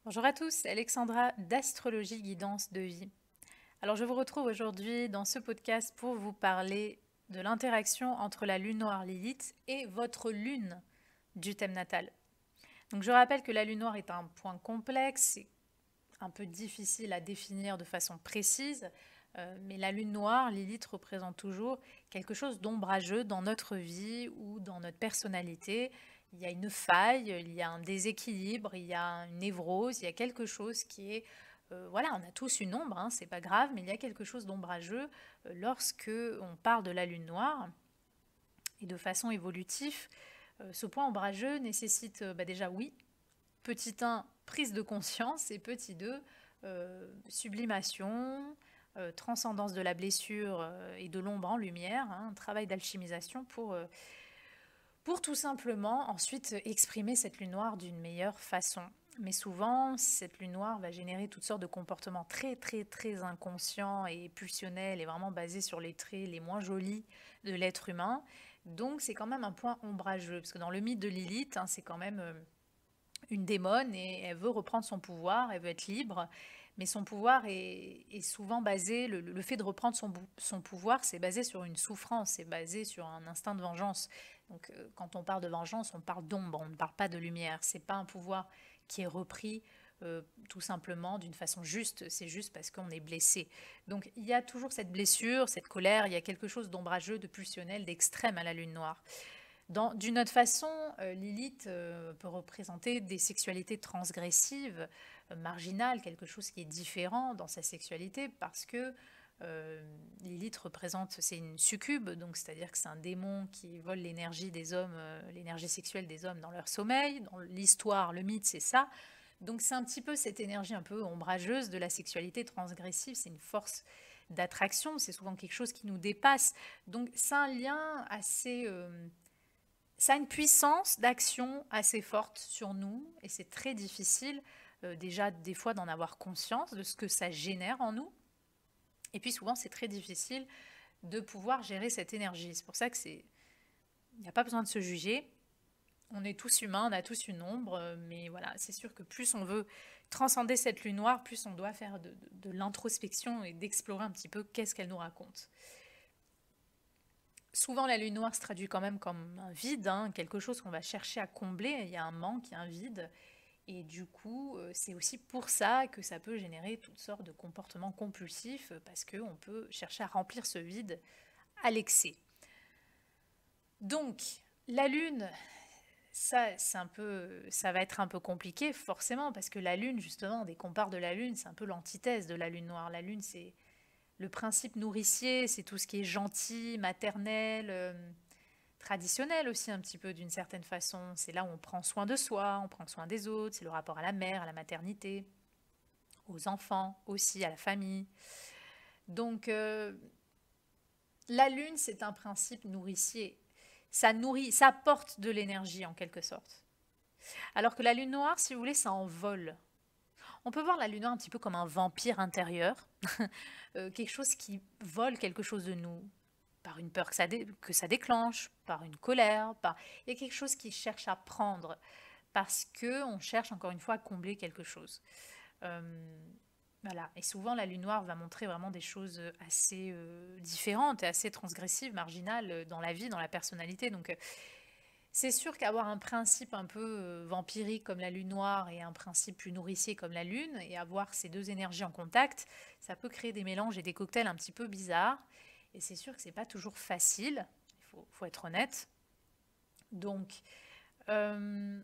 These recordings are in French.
Bonjour à tous, c'est Alexandra d'Astrologie Guidance de Vie. Alors je vous retrouve aujourd'hui dans ce podcast pour vous parler de l'interaction entre la lune noire Lilith et votre lune du thème natal. Donc je rappelle que la lune noire est un point complexe, et un peu difficile à définir de façon précise, mais la lune noire, Lilith, représente toujours quelque chose d'ombrageux dans notre vie ou dans notre personnalité. Il y a une faille, il y a un déséquilibre, il y a une névrose, il y a quelque chose qui est... voilà, on a tous une ombre, hein, c'est pas grave, mais il y a quelque chose d'ombrageux lorsque on parle de la lune noire. Et de façon évolutive, ce point ombrageux nécessite déjà, oui, petit 1, prise de conscience et petit 2, sublimation, transcendance de la blessure et de l'ombre en lumière, hein, un travail d'alchimisation pour tout simplement ensuite exprimer cette lune noire d'une meilleure façon. Mais souvent, cette lune noire va générer toutes sortes de comportements très très très inconscients et pulsionnels et vraiment basés sur les traits les moins jolis de l'être humain. Donc c'est quand même un point ombrageux, parce que dans le mythe de Lilith, hein, c'est quand même une démone et elle veut reprendre son pouvoir, elle veut être libre, mais son pouvoir est souvent basé, le fait de reprendre son pouvoir, c'est basé sur une souffrance, c'est basé sur un instinct de vengeance. Donc quand on parle de vengeance, on parle d'ombre, on ne parle pas de lumière. C'est pas un pouvoir qui est repris tout simplement d'une façon juste, c'est juste parce qu'on est blessé. Donc il y a toujours cette blessure, cette colère, il y a quelque chose d'ombrageux, de pulsionnel, d'extrême à la lune noire. D'une autre façon, Lilith peut représenter des sexualités transgressives, marginales, quelque chose qui est différent dans sa sexualité, parce que Lilith représente, c'est une succube, donc c'est-à-dire que c'est un démon qui vole l'énergie des hommes, l'énergie sexuelle des hommes dans leur sommeil. Dans l'histoire, le mythe, c'est ça. Donc c'est un petit peu cette énergie un peu ombrageuse de la sexualité transgressive, c'est une force d'attraction, c'est souvent quelque chose qui nous dépasse. Donc c'est un lien assez... ça a une puissance d'action assez forte sur nous et c'est très difficile déjà des fois d'en avoir conscience de ce que ça génère en nous. Et puis souvent c'est très difficile de pouvoir gérer cette énergie. C'est pour ça que il n'y a pas besoin de se juger. On est tous humains, on a tous une ombre, mais voilà, c'est sûr que plus on veut transcender cette lune noire, plus on doit faire de l'introspection et d'explorer un petit peu qu'est-ce qu'elle nous raconte. Souvent, la lune noire se traduit quand même comme un vide, hein, quelque chose qu'on va chercher à combler. Il y a un manque, il y a un vide. Et du coup, c'est aussi pour ça que ça peut générer toutes sortes de comportements compulsifs, parce qu'on peut chercher à remplir ce vide à l'excès. Donc, la lune, ça va être un peu compliqué, forcément, parce que la lune, justement, dès qu'on part de la lune, c'est un peu l'antithèse de la lune noire. La lune, c'est le principe nourricier, c'est tout ce qui est gentil, maternel, traditionnel aussi un petit peu d'une certaine façon. C'est là où on prend soin de soi, on prend soin des autres, c'est le rapport à la mère, à la maternité, aux enfants aussi, à la famille. Donc la lune, c'est un principe nourricier. Ça nourrit, ça apporte de l'énergie en quelque sorte. Alors que la lune noire, si vous voulez, ça envole. On peut voir la lune noire un petit peu comme un vampire intérieur, quelque chose qui vole quelque chose de nous, par une peur que ça déclenche, par une colère, il y a quelque chose qui cherche à prendre, parce que on cherche encore une fois à combler quelque chose. Euh, voilà. Et souvent la lune noire va montrer vraiment des choses assez différentes et assez transgressives, marginales dans la vie, dans la personnalité. Donc c'est sûr qu'avoir un principe un peu vampirique comme la lune noire et un principe plus nourricier comme la lune, et avoir ces deux énergies en contact, ça peut créer des mélanges et des cocktails un petit peu bizarres. Et c'est sûr que c'est pas toujours facile, faut être honnête. Donc, euh,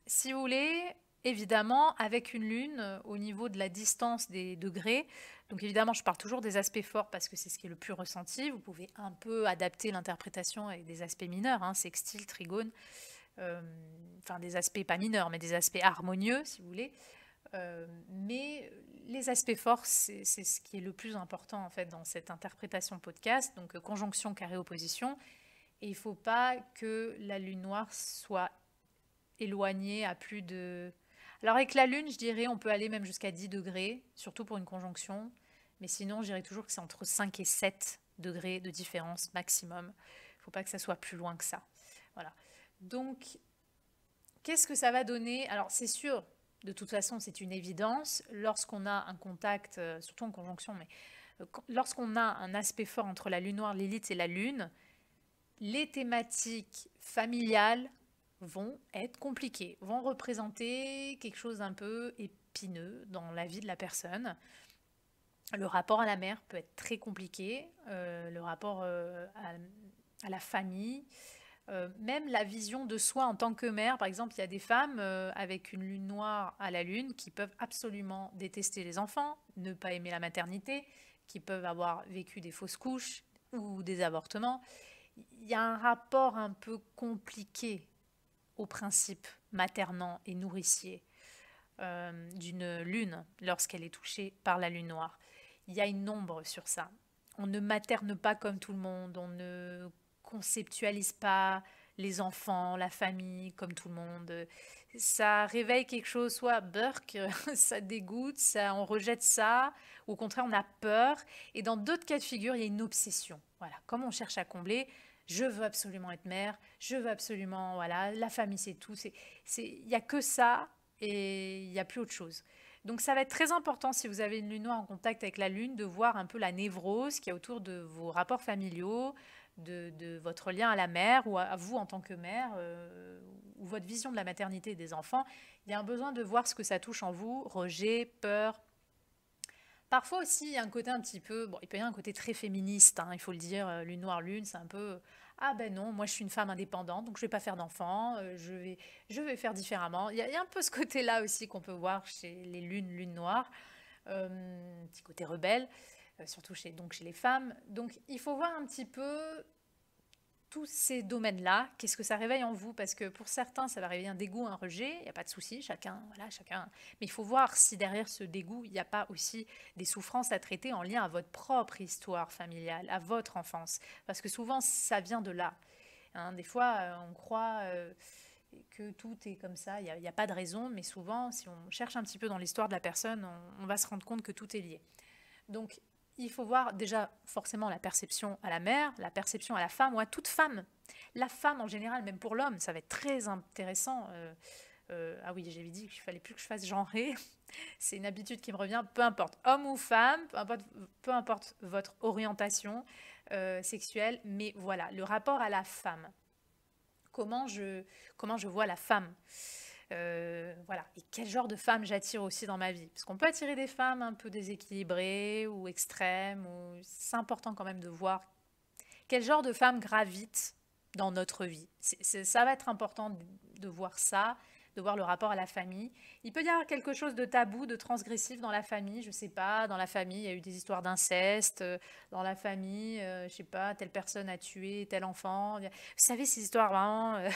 si vous voulez, évidemment, avec une lune, au niveau de la distance des degrés, donc évidemment, je parle toujours des aspects forts parce que c'est ce qui est le plus ressenti. Vous pouvez un peu adapter l'interprétation avec des aspects mineurs, hein, sextile, trigone, euh, enfin des aspects pas mineurs, mais des aspects harmonieux, si vous voulez. Mais les aspects forts, c'est ce qui est le plus important en fait dans cette interprétation podcast. Donc conjonction, carré, opposition. Et il ne faut pas que la lune noire soit éloignée à plus de... Alors avec la lune, je dirais, on peut aller même jusqu'à 10 degrés, surtout pour une conjonction. Mais sinon, je dirais toujours que c'est entre 5 et 7 degrés de différence maximum. Il ne faut pas que ça soit plus loin que ça. Voilà. Donc, qu'est-ce que ça va donner? Alors, c'est sûr, de toute façon, c'est une évidence. Lorsqu'on a un contact, surtout en conjonction, mais lorsqu'on a un aspect fort entre la lune noire, Lilith et la lune, les thématiques familiales vont être compliquées, vont représenter quelque chose d'un peu épineux dans la vie de la personne. Le rapport à la mère peut être très compliqué, le rapport à la famille, même la vision de soi en tant que mère. Par exemple, il y a des femmes avec une lune noire à la lune qui peuvent absolument détester les enfants, ne pas aimer la maternité, qui peuvent avoir vécu des fausses couches ou des avortements. Il y a un rapport un peu compliqué au principe maternant et nourricier d'une lune lorsqu'elle est touchée par la lune noire. Il y a une ombre sur ça. On ne materne pas comme tout le monde, on ne conceptualise pas les enfants, la famille comme tout le monde. Ça réveille quelque chose, soit burk, ça dégoûte, ça, on rejette ça, ou au contraire on a peur. Et dans d'autres cas de figure, il y a une obsession. Voilà, comme on cherche à combler, je veux absolument être mère, je veux absolument, voilà, la famille c'est tout. Il n'y a que ça et il n'y a plus autre chose. Donc ça va être très important si vous avez une lune noire en contact avec la lune de voir un peu la névrose qui est autour de vos rapports familiaux, de votre lien à la mère ou à vous en tant que mère, ou votre vision de la maternité et des enfants. Il y a un besoin de voir ce que ça touche en vous, rejet, peur. Parfois aussi, il y a un côté un petit peu, bon, il peut y avoir un côté très féministe, hein, il faut le dire, lune noire lune, c'est un peu, ah ben non, moi je suis une femme indépendante, donc je vais pas faire d'enfants, je vais faire différemment. Il y a un peu ce côté-là aussi qu'on peut voir chez les lunes noires, petit côté rebelle, surtout chez les femmes. Donc il faut voir un petit peu tous ces domaines-là, qu'est-ce que ça réveille en vous? Parce que pour certains, ça va réveiller un dégoût, un rejet, il n'y a pas de souci, chacun, voilà, chacun. Mais il faut voir si derrière ce dégoût, il n'y a pas aussi des souffrances à traiter en lien à votre propre histoire familiale, à votre enfance. Parce que souvent, ça vient de là. Hein, des fois, on croit que tout est comme ça, il n'y a pas de raison, mais souvent, si on cherche un petit peu dans l'histoire de la personne, on va se rendre compte que tout est lié. Donc, il faut voir déjà forcément la perception à la mère, la perception à la femme ou à toute femme. La femme en général, même pour l'homme, ça va être très intéressant. Ah oui, j'avais dit qu'il fallait plus que je fasse genrer. C'est une habitude qui me revient. Peu importe, homme ou femme, peu importe votre orientation sexuelle, mais voilà, le rapport à la femme. Comment je vois la femme. Voilà. Et quel genre de femme j'attire aussi dans ma vie? Parce qu'on peut attirer des femmes un peu déséquilibrées ou extrêmes. C'est important quand même de voir quel genre de femme gravite dans notre vie. Ça va être important de voir ça, de voir le rapport à la famille. Il peut y avoir quelque chose de tabou, de transgressif dans la famille. Je sais pas, dans la famille, il y a eu des histoires d'inceste. Dans la famille, je sais pas, telle personne a tué tel enfant. Vous savez, ces histoires vraiment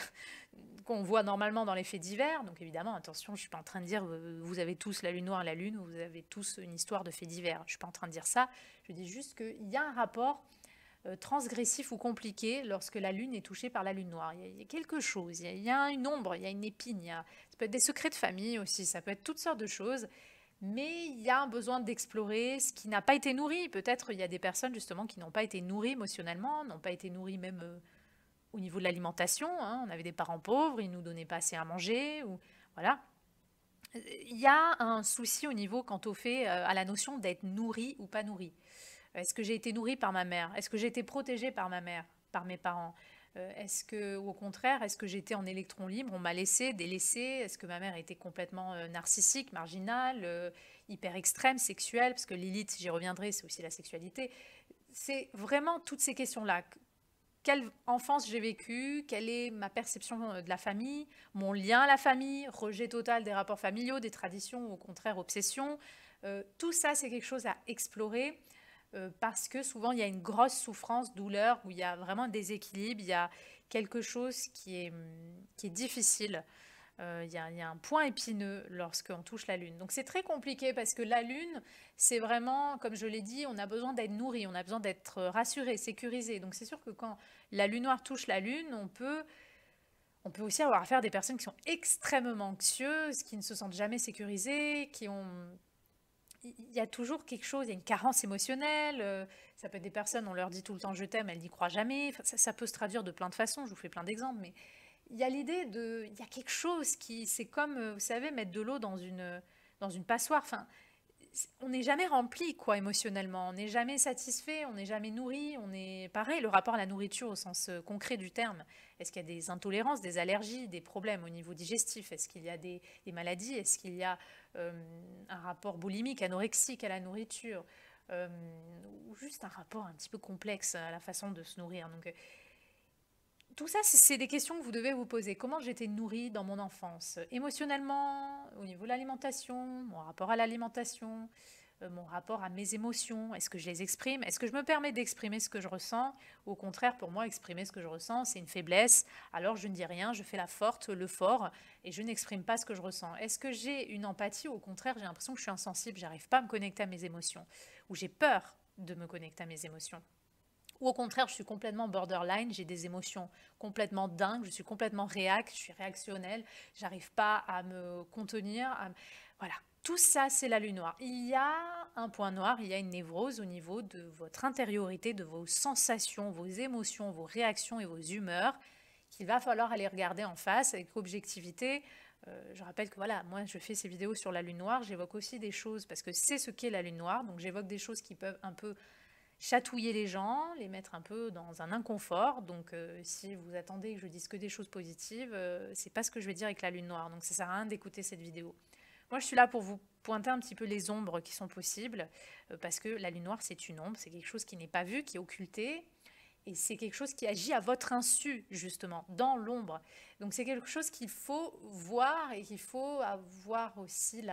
qu'on voit normalement dans les faits divers. Donc évidemment, attention, je ne suis pas en train de dire vous avez tous la lune noire et la lune, ou vous avez tous une histoire de faits divers. Je ne suis pas en train de dire ça. Je dis juste qu'il y a un rapport transgressif ou compliqué lorsque la lune est touchée par la lune noire. Il y a quelque chose, il y a une ombre, il y a une épine. Ça peut être des secrets de famille aussi, ça peut être toutes sortes de choses. Mais il y a un besoin d'explorer ce qui n'a pas été nourri. Peut-être il y a des personnes justement qui n'ont pas été nourries émotionnellement, n'ont pas été nourries même au niveau de l'alimentation, hein. On avait des parents pauvres, ils nous donnaient pas assez à manger, ou voilà. Il y a un souci au niveau quant au fait, à la notion d'être nourri ou pas nourri. Est-ce que j'ai été nourrie par ma mère? Est-ce que j'ai été protégée par ma mère, par mes parents? Est-ce que, ou au contraire, est-ce que j'étais en électron libre? On m'a laissé, délaissé? Est-ce que ma mère était complètement narcissique, marginale, hyper extrême, sexuelle? Parce que Lilith, j'y reviendrai, c'est aussi la sexualité. C'est vraiment toutes ces questions-là. Quelle enfance j'ai vécue, quelle est ma perception de la famille, mon lien à la famille, rejet total des rapports familiaux, des traditions, ou au contraire obsession. Tout ça, c'est quelque chose à explorer parce que souvent il y a une grosse souffrance, douleur, où il y a vraiment un déséquilibre, il y a quelque chose qui est difficile. Il y a un point épineux lorsqu'on touche la Lune. Donc c'est très compliqué parce que la Lune, c'est vraiment, comme je l'ai dit, on a besoin d'être nourri, on a besoin d'être rassuré, sécurisé. Donc c'est sûr que quand la Lune noire touche la Lune, on peut aussi avoir affaire à des personnes qui sont extrêmement anxieuses, qui ne se sentent jamais sécurisées, qui ont... Il y a toujours quelque chose, il y a une carence émotionnelle. Ça peut être des personnes, on leur dit tout le temps je t'aime, elles n'y croient jamais. Enfin, ça peut se traduire de plein de façons, je vous fais plein d'exemples, mais il y a l'idée de, il y a quelque chose qui, c'est comme, vous savez, mettre de l'eau dans une passoire. Enfin, on n'est jamais rempli, quoi, émotionnellement. On n'est jamais satisfait, on n'est jamais nourri. On est pareil, le rapport à la nourriture au sens concret du terme. Est-ce qu'il y a des intolérances, des allergies, des problèmes au niveau digestif? Est-ce qu'il y a des maladies? Est-ce qu'il y a euh, un rapport boulimique, anorexique à la nourriture? Euh, ou juste un rapport un petit peu complexe à la façon de se nourrir. Donc, tout ça, c'est des questions que vous devez vous poser. Comment j'étais nourrie dans mon enfance? Émotionnellement, au niveau de l'alimentation, mon rapport à l'alimentation, mon rapport à mes émotions, est-ce que je les exprime? Est-ce que je me permets d'exprimer ce que je ressens? Ou au contraire, pour moi, exprimer ce que je ressens, c'est une faiblesse. Alors je ne dis rien, je fais la forte, le fort, et je n'exprime pas ce que je ressens. Est-ce que j'ai une empathie? Ou au contraire, j'ai l'impression que je suis insensible, j'arrive pas à me connecter à mes émotions. Ou j'ai peur de me connecter à mes émotions. Ou au contraire, je suis complètement borderline, j'ai des émotions complètement dingues, je suis complètement réac, je suis réactionnelle, j'arrive pas à me contenir. Voilà, tout ça, c'est la lune noire. Il y a un point noir, il y a une névrose au niveau de votre intériorité, de vos sensations, vos émotions, vos réactions et vos humeurs, qu'il va falloir aller regarder en face avec objectivité. Je rappelle que voilà, moi je fais ces vidéos sur la lune noire, j'évoque aussi des choses parce que c'est ce qu'est la lune noire, donc j'évoque des choses qui peuvent un peu chatouiller les gens, les mettre un peu dans un inconfort. Donc, si vous attendez que je dise que des choses positives, c'est pas ce que je vais dire avec la lune noire. Donc, ça sert à rien d'écouter cette vidéo. Moi, je suis là pour vous pointer un petit peu les ombres qui sont possibles, parce que la lune noire, c'est une ombre, c'est quelque chose qui n'est pas vu, qui est occulté, et c'est quelque chose qui agit à votre insu, justement, dans l'ombre. Donc, c'est quelque chose qu'il faut voir et qu'il faut avoir aussi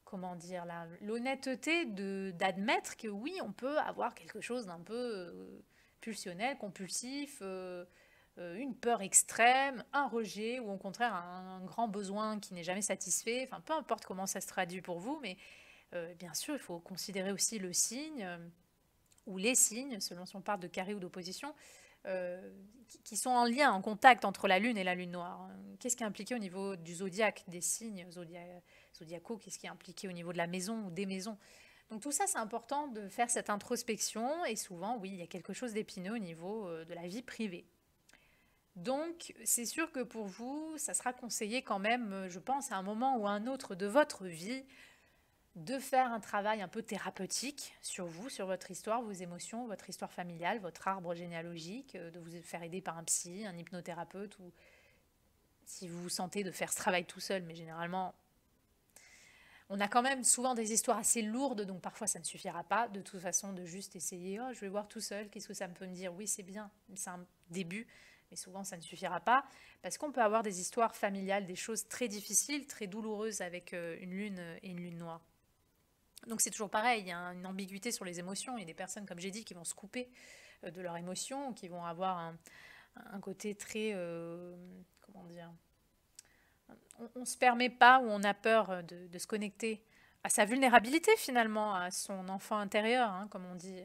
comment dire, l'honnêteté d'admettre que oui, on peut avoir quelque chose d'un peu pulsionnel, compulsif, une peur extrême, un rejet, ou au contraire un grand besoin qui n'est jamais satisfait. Enfin, peu importe comment ça se traduit pour vous, mais bien sûr, il faut considérer aussi le signe ou les signes, selon si on parle de carré ou d'opposition, euh, qui sont en lien, en contact entre la Lune et la Lune noire. Qu'est-ce qui est impliqué au niveau du zodiaque, des signes zodiacaux? Qu'est-ce qui est impliqué au niveau de la maison ou des maisons? Donc tout ça, c'est important de faire cette introspection et souvent, oui, il y a quelque chose d'épineux au niveau de la vie privée. Donc c'est sûr que pour vous, ça sera conseillé quand même, je pense, à un moment ou à un autre de votre vie, de faire un travail un peu thérapeutique sur vous, sur votre histoire, vos émotions, votre histoire familiale, votre arbre généalogique, de vous faire aider par un psy, un hypnothérapeute, ou si vous vous sentez de faire ce travail tout seul, mais généralement, on a quand même souvent des histoires assez lourdes, donc parfois ça ne suffira pas de toute façon de juste essayer, oh je vais voir tout seul, qu'est-ce que ça peut me dire? Oui c'est bien, c'est un début, mais souvent ça ne suffira pas, parce qu'on peut avoir des histoires familiales, des choses très difficiles, très douloureuses avec une lune et une lune noire. Donc c'est toujours pareil, il y a une ambiguïté sur les émotions. Il y a des personnes, comme j'ai dit, qui vont se couper de leurs émotions, qui vont avoir un côté très, comment dire, on ne se permet pas ou on a peur de se connecter à sa vulnérabilité finalement, à son enfant intérieur, hein, comme on dit.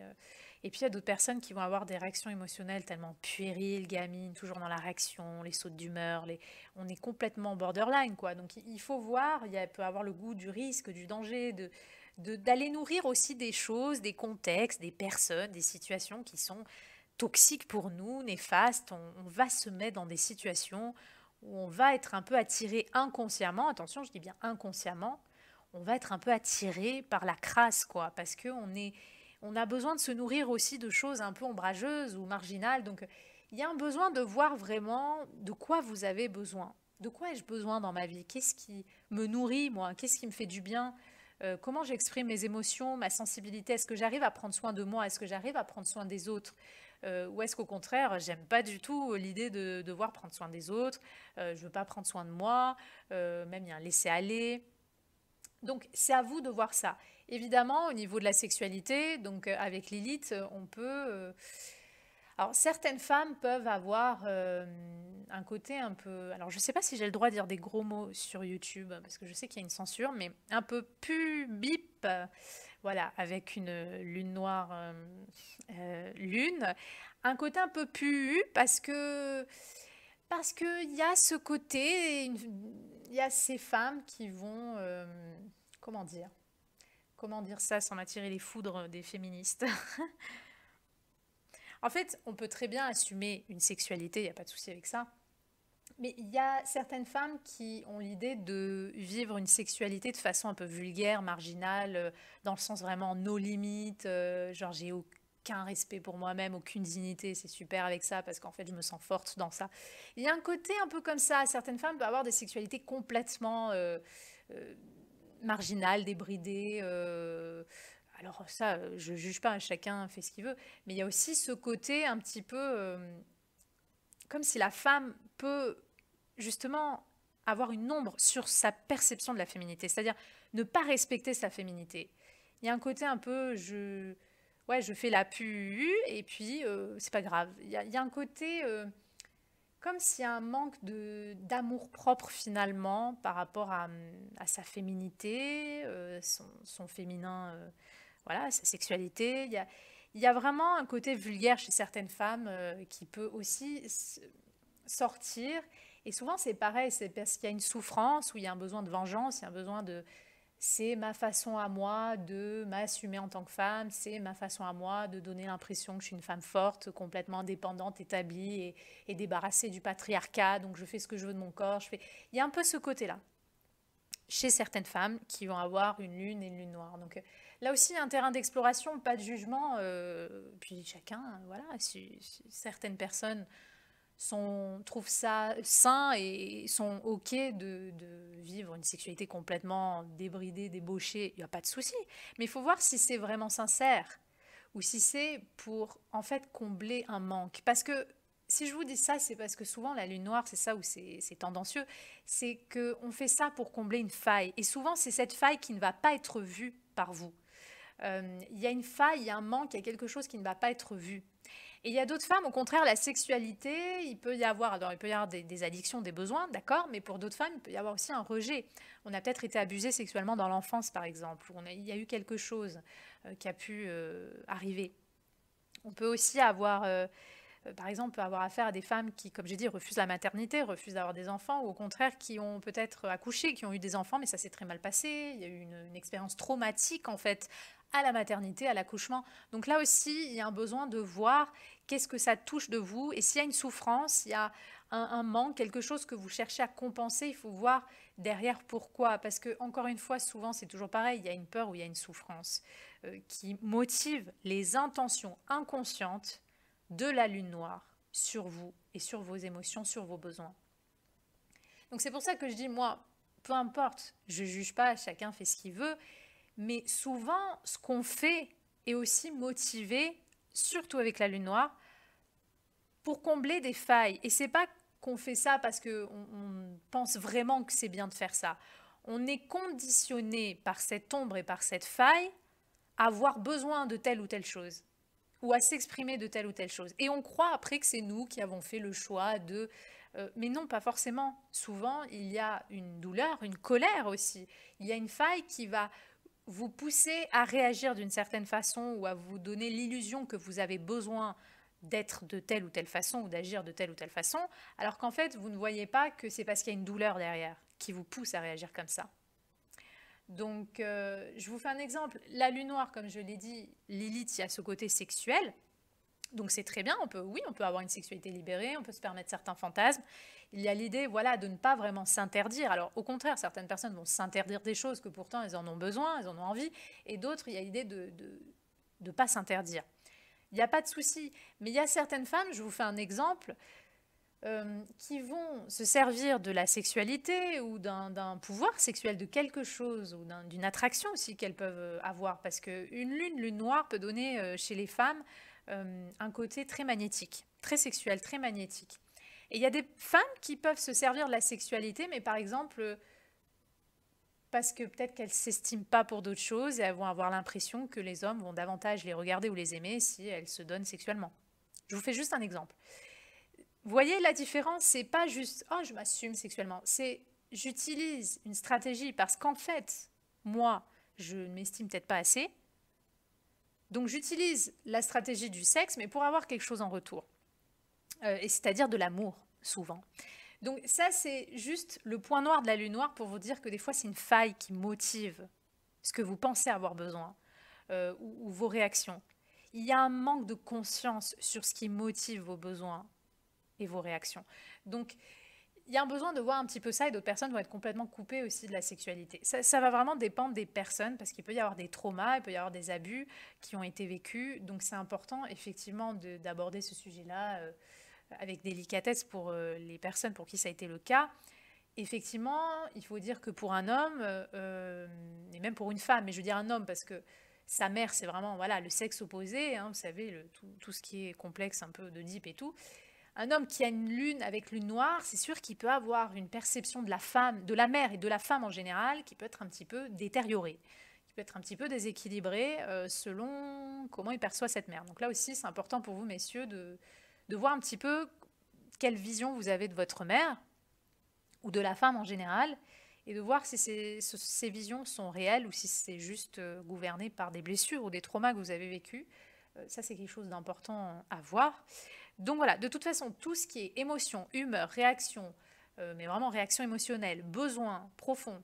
Et puis il y a d'autres personnes qui vont avoir des réactions émotionnelles tellement puériles, gamines, toujours dans la réaction, les sautes d'humeur, on est complètement borderline, quoi. Donc il faut voir, il peut avoir le goût du risque, du danger, d'aller nourrir aussi des choses, des contextes, des personnes, des situations qui sont toxiques pour nous, néfastes. On va se mettre dans des situations où on va être un peu attiré inconsciemment, attention, je dis bien inconsciemment, on va être un peu attiré par la crasse, quoi, parce on a besoin de se nourrir aussi de choses un peu ombrageuses ou marginales. Donc, il y a un besoin de voir vraiment de quoi vous avez besoin. De quoi ai-je besoin dans ma vie? Qu'est-ce qui me nourrit, moi? Qu'est-ce qui me fait du bien? Comment j'exprime mes émotions, ma sensibilité? Est-ce que j'arrive à prendre soin de moi? Est-ce que j'arrive à prendre soin des autres? Ou est-ce qu'au contraire, j'aime pas du tout l'idée de devoir prendre soin des autres? Je veux pas prendre soin de moi, même il y a un laisser-aller. Donc c'est à vous de voir ça. Évidemment, au niveau de la sexualité, donc avec Lilith, on peut. Alors certaines femmes peuvent avoir un côté un peu. Alors je ne sais pas si j'ai le droit de dire des gros mots sur YouTube parce que je sais qu'il y a une censure, mais un peu pubip, voilà, avec une lune noire lune, un côté un peu pu parce que il y a ce côté, il y a ces femmes qui vont comment dire comment dire ça sans attirer les foudres des féministes. En fait, on peut très bien assumer une sexualité, il n'y a pas de souci avec ça. Mais il y a certaines femmes qui ont l'idée de vivre une sexualité de façon un peu vulgaire, marginale, dans le sens vraiment no limite, genre j'ai aucun respect pour moi-même, aucune dignité, c'est super avec ça parce qu'en fait je me sens forte dans ça. Il y a un côté un peu comme ça, certaines femmes peuvent avoir des sexualités complètement euh, marginales, débridées. Alors ça, je juge pas, chacun fait ce qu'il veut, mais il y a aussi ce côté un petit peu comme si la femme peut justement avoir une ombre sur sa perception de la féminité, c'est-à-dire ne pas respecter sa féminité. Il y a un côté un peu, ouais, je fais la pu et puis c'est pas grave. Il y a un côté comme s'il y a un manque d'amour propre finalement par rapport à sa féminité, son féminin, voilà, sa sexualité. Il y a vraiment un côté vulgaire chez certaines femmes qui peut aussi sortir. Et souvent, c'est pareil, c'est parce qu'il y a une souffrance, ou il y a un besoin de vengeance, il y a un besoin de... C'est ma façon à moi de m'assumer en tant que femme, c'est ma façon à moi de donner l'impression que je suis une femme forte, complètement indépendante, établie et débarrassée du patriarcat, donc je fais ce que je veux de mon corps. Il y a un peu ce côté-là chez certaines femmes qui vont avoir une lune et une lune noire. Donc là aussi, un terrain d'exploration, pas de jugement, puis chacun, voilà, certaines personnes trouvent ça sain et sont OK de vivre une sexualité complètement débridée, débauchée, il n'y a pas de souci. Mais il faut voir si c'est vraiment sincère ou si c'est pour en fait combler un manque. Parce que si je vous dis ça, c'est parce que souvent la lune noire, c'est ça où c'est tendancieux, c'est qu'on fait ça pour combler une faille. Et souvent, c'est cette faille qui ne va pas être vue par vous. Il y a une faille, il y a un manque, il y a quelque chose qui ne va pas être vu. Et il y a d'autres femmes, au contraire, la sexualité, il peut y avoir, alors il peut y avoir des addictions, des besoins, d'accord, mais pour d'autres femmes, il peut y avoir aussi un rejet. On a peut-être été abusé sexuellement dans l'enfance, par exemple, ou il y a eu quelque chose qui a pu arriver. On peut aussi avoir, par exemple, on peut avoir affaire à des femmes qui, comme j'ai dit, refusent la maternité, refusent d'avoir des enfants, ou au contraire, qui ont peut-être accouché, qui ont eu des enfants, mais ça s'est très mal passé. Il y a eu une expérience traumatique, en fait, à la maternité, à l'accouchement. Donc là aussi, il y a un besoin de voir qu'est-ce que ça touche de vous. Et s'il y a une souffrance, il y a un manque, quelque chose que vous cherchez à compenser, il faut voir derrière pourquoi. Parce que, encore une fois, souvent, c'est toujours pareil, il y a une peur ou il y a une souffrance qui motive les intentions inconscientes de la lune noire sur vous et sur vos émotions, sur vos besoins. Donc c'est pour ça que je dis, moi, peu importe, je ne juge pas, chacun fait ce qu'il veut, mais souvent, ce qu'on fait est aussi motivé, surtout avec la lune noire, pour combler des failles. Et c'est pas qu'on fait ça parce qu'on pense vraiment que c'est bien de faire ça. On est conditionné par cette ombre et par cette faille à avoir besoin de telle ou telle chose ou à s'exprimer de telle ou telle chose. Et on croit après que c'est nous qui avons fait le choix de... mais non, pas forcément. Souvent, il y a une douleur, une colère aussi. Il y a une faille qui va vous pousser à réagir d'une certaine façon ou à vous donner l'illusion que vous avez besoin d'être de telle ou telle façon ou d'agir de telle ou telle façon, alors qu'en fait, vous ne voyez pas que c'est parce qu'il y a une douleur derrière qui vous pousse à réagir comme ça. Donc, je vous fais un exemple. La lune noire, comme je l'ai dit, Lilith, il y a ce côté sexuel. Donc, c'est très bien. Oui, on peut avoir une sexualité libérée, on peut se permettre certains fantasmes. Il y a l'idée, voilà, de ne pas vraiment s'interdire. Alors, au contraire, certaines personnes vont s'interdire des choses que pourtant elles en ont besoin, elles en ont envie. Et d'autres, il y a l'idée de ne pas s'interdire. Il n'y a pas de souci. Mais il y a certaines femmes, je vous fais un exemple, qui vont se servir de la sexualité ou d'un pouvoir sexuel, de quelque chose, ou d'une attraction aussi qu'elles peuvent avoir. Parce qu'une lune noire peut donner chez les femmes un côté très magnétique, très sexuel, très magnétique. Et il y a des femmes qui peuvent se servir de la sexualité, mais par exemple, parce que peut-être qu'elles ne s'estiment pas pour d'autres choses et elles vont avoir l'impression que les hommes vont davantage les regarder ou les aimer si elles se donnent sexuellement. Je vous fais juste un exemple. Vous voyez la différence, c'est pas juste oh je m'assume sexuellement, c'est j'utilise une stratégie parce qu'en fait, moi, je ne m'estime peut-être pas assez. Donc j'utilise la stratégie du sexe, mais pour avoir quelque chose en retour. Et c'est-à-dire de l'amour, souvent. Donc ça, c'est juste le point noir de la lune noire pour vous dire que des fois, c'est une faille qui motive ce que vous pensez avoir besoin ou vos réactions. Il y a un manque de conscience sur ce qui motive vos besoins et vos réactions. Donc, il y a un besoin de voir un petit peu ça et d'autres personnes vont être complètement coupées aussi de la sexualité. Ça va vraiment dépendre des personnes parce qu'il peut y avoir des traumas, il peut y avoir des abus qui ont été vécus. Donc c'est important effectivement d'aborder ce sujet-là avec délicatesse pour les personnes pour qui ça a été le cas. Effectivement, il faut dire que pour un homme, et même pour une femme, mais je veux dire un homme parce que sa mère, c'est vraiment voilà, le sexe opposé, hein, vous savez, tout ce qui est complexe, un peu d'Oedipe et tout. Un homme qui a une lune avec lune noire, c'est sûr qu'il peut avoir une perception de la femme, de la mère et de la femme en général, qui peut être un petit peu détériorée, qui peut être un petit peu déséquilibrée selon comment il perçoit cette mère. Donc là aussi, c'est important pour vous, messieurs, de voir un petit peu quelle vision vous avez de votre mère ou de la femme en général, et de voir si ces visions sont réelles ou si c'est juste gouverné par des blessures ou des traumas que vous avez vécus. Ça, c'est quelque chose d'important à voir. Donc voilà, de toute façon, tout ce qui est émotion, humeur, réaction, mais vraiment réaction émotionnelle, besoin profond,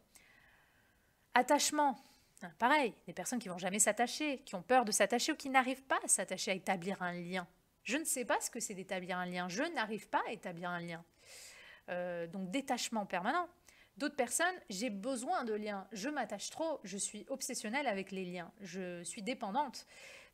attachement, hein, pareil, des personnes qui vont jamais s'attacher, qui ont peur de s'attacher ou qui n'arrivent pas à s'attacher, à établir un lien. Je ne sais pas ce que c'est d'établir un lien, je n'arrive pas à établir un lien. Donc détachement permanent. D'autres personnes, j'ai besoin de liens, je m'attache trop, je suis obsessionnelle avec les liens, je suis dépendante.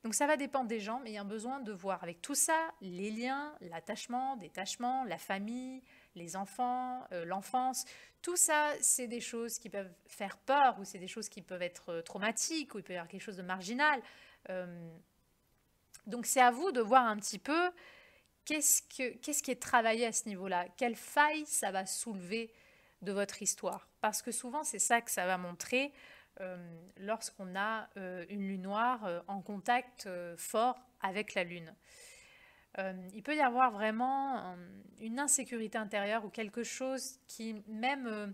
Donc ça va dépendre des gens, mais il y a un besoin de voir avec tout ça, les liens, l'attachement, détachement, la famille, les enfants, l'enfance. Tout ça, c'est des choses qui peuvent faire peur ou c'est des choses qui peuvent être traumatiques ou il peut y avoir quelque chose de marginal. Euh, donc c'est à vous de voir un petit peu qu'est-ce qui est travaillé à ce niveau-là, quelle faille ça va soulever de votre histoire. Parce que souvent, c'est ça que ça va montrer lorsqu'on a une lune noire en contact fort avec la lune. Il peut y avoir vraiment une insécurité intérieure ou quelque chose qui même...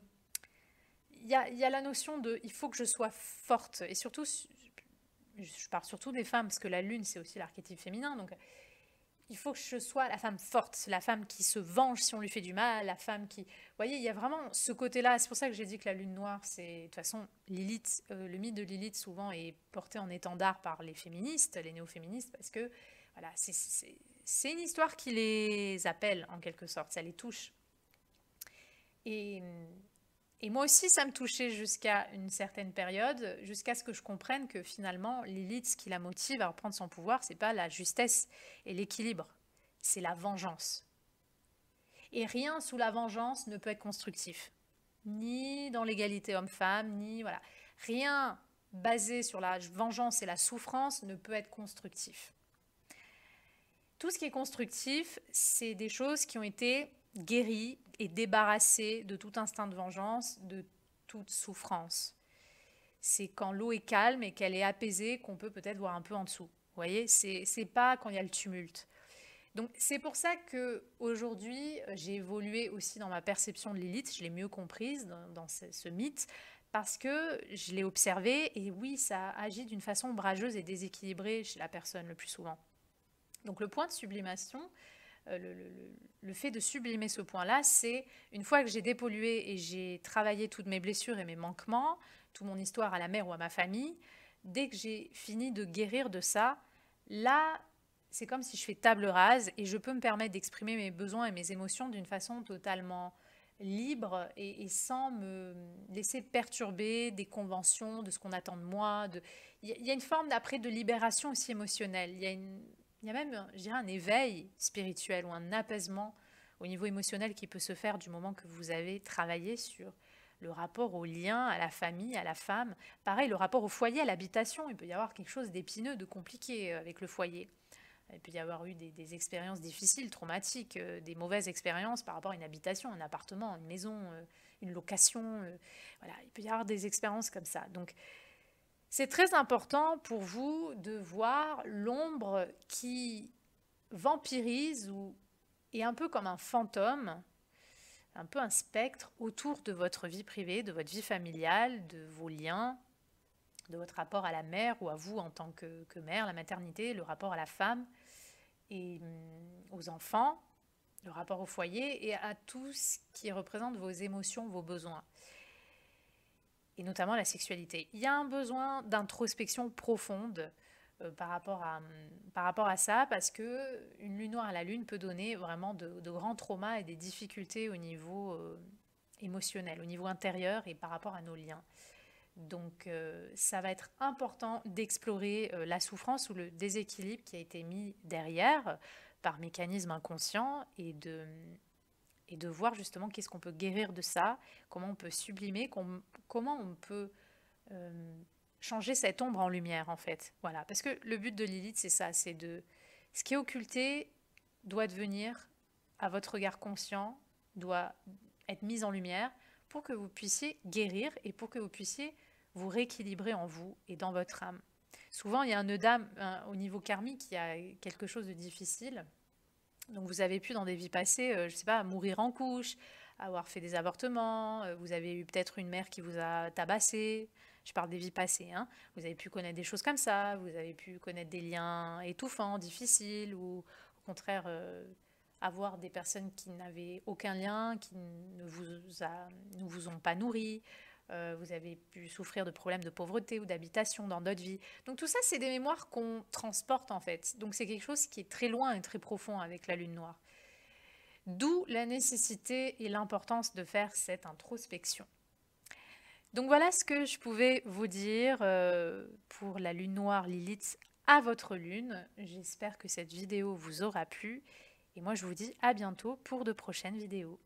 il y a la notion de il faut que je sois forte. Et surtout, je parle surtout des femmes, parce que la lune, c'est aussi l'archétype féminin. Donc, il faut que je sois la femme forte, la femme qui se venge si on lui fait du mal, la femme qui... Vous voyez, il y a vraiment ce côté-là. C'est pour ça que j'ai dit que la lune noire, c'est... De toute façon, Lilith, le mythe de Lilith, souvent, est porté en étendard par les féministes, les néo-féministes, parce que, voilà, c'est une histoire qui les appelle, en quelque sorte. Ça les touche. Et, et moi aussi, ça me touchait jusqu'à une certaine période, jusqu'à ce que je comprenne que finalement, Lilith, ce qui la motive à reprendre son pouvoir, c'est pas la justesse et l'équilibre, c'est la vengeance. Et rien sous la vengeance ne peut être constructif, ni dans l'égalité homme-femme, ni voilà, rien basé sur la vengeance et la souffrance ne peut être constructif. Tout ce qui est constructif, c'est des choses qui ont été guéries et débarrassées de tout instinct de vengeance, de toute souffrance. C'est quand l'eau est calme et qu'elle est apaisée qu'on peut peut-être voir un peu en dessous. Vous voyez, c'est pas quand il y a le tumulte. Donc c'est pour ça que aujourd'hui j'ai évolué aussi dans ma perception de Lilith, je l'ai mieux comprise dans ce mythe, parce que je l'ai observé et oui, ça agit d'une façon ombrageuse et déséquilibrée chez la personne le plus souvent. Donc le point de sublimation, le fait de sublimer ce point-là, c'est une fois que j'ai dépollué et j'ai travaillé toutes mes blessures et mes manquements, toute mon histoire à la mère ou à ma famille, dès que j'ai fini de guérir de ça, là, c'est comme si je fais table rase et je peux me permettre d'exprimer mes besoins et mes émotions d'une façon totalement libre et sans me laisser perturber des conventions, de ce qu'on attend de moi. Il y a une forme d'après de libération aussi émotionnelle. Il y a même, je dirais, un éveil spirituel ou un apaisement au niveau émotionnel qui peut se faire du moment que vous avez travaillé sur le rapport au lien, à la famille, à la femme. Pareil, le rapport au foyer, à l'habitation. Il peut y avoir quelque chose d'épineux, de compliqué avec le foyer. Il peut y avoir eu des expériences difficiles, traumatiques, des mauvaises expériences par rapport à une habitation, un appartement, une maison, une location. Voilà, il peut y avoir des expériences comme ça. Donc, c'est très important pour vous de voir l'ombre qui vampirise ou est un peu comme un fantôme, un peu un spectre autour de votre vie privée, de votre vie familiale, de vos liens, de votre rapport à la mère ou à vous en tant que mère, la maternité, le rapport à la femme et aux enfants, le rapport au foyer et à tout ce qui représente vos émotions, vos besoins. Et notamment la sexualité. Il y a un besoin d'introspection profonde par rapport à ça, parce que une lune noire à la lune peut donner vraiment de grands traumas et des difficultés au niveau émotionnel, au niveau intérieur et par rapport à nos liens. Donc ça va être important d'explorer la souffrance ou le déséquilibre qui a été mis derrière par mécanisme inconscient et de voir justement qu'est-ce qu'on peut guérir de ça, comment on peut sublimer, comment on peut euh, changer cette ombre en lumière en fait. Voilà, parce que le but de Lilith c'est ça, c'est de ce qui est occulté doit devenir à votre regard conscient, doit être mis en lumière pour que vous puissiez guérir et pour que vous puissiez vous rééquilibrer en vous et dans votre âme. Souvent, il y a un nœud d'âme au niveau karmique, il y a quelque chose de difficile. Donc vous avez pu dans des vies passées, je ne sais pas, mourir en couche, avoir fait des avortements, vous avez eu peut-être une mère qui vous a tabassé, je parle des vies passées, hein. Vous avez pu connaître des choses comme ça, vous avez pu connaître des liens étouffants, difficiles, ou au contraire avoir des personnes qui n'avaient aucun lien, qui ne vous ont pas nourri, vous avez pu souffrir de problèmes de pauvreté ou d'habitation dans d'autres vies. Donc tout ça, c'est des mémoires qu'on transporte en fait. Donc c'est quelque chose qui est très loin et très profond avec la lune noire. D'où la nécessité et l'importance de faire cette introspection. Donc voilà ce que je pouvais vous dire pour la lune noire Lilith à votre lune. J'espère que cette vidéo vous aura plu. Et moi, je vous dis à bientôt pour de prochaines vidéos.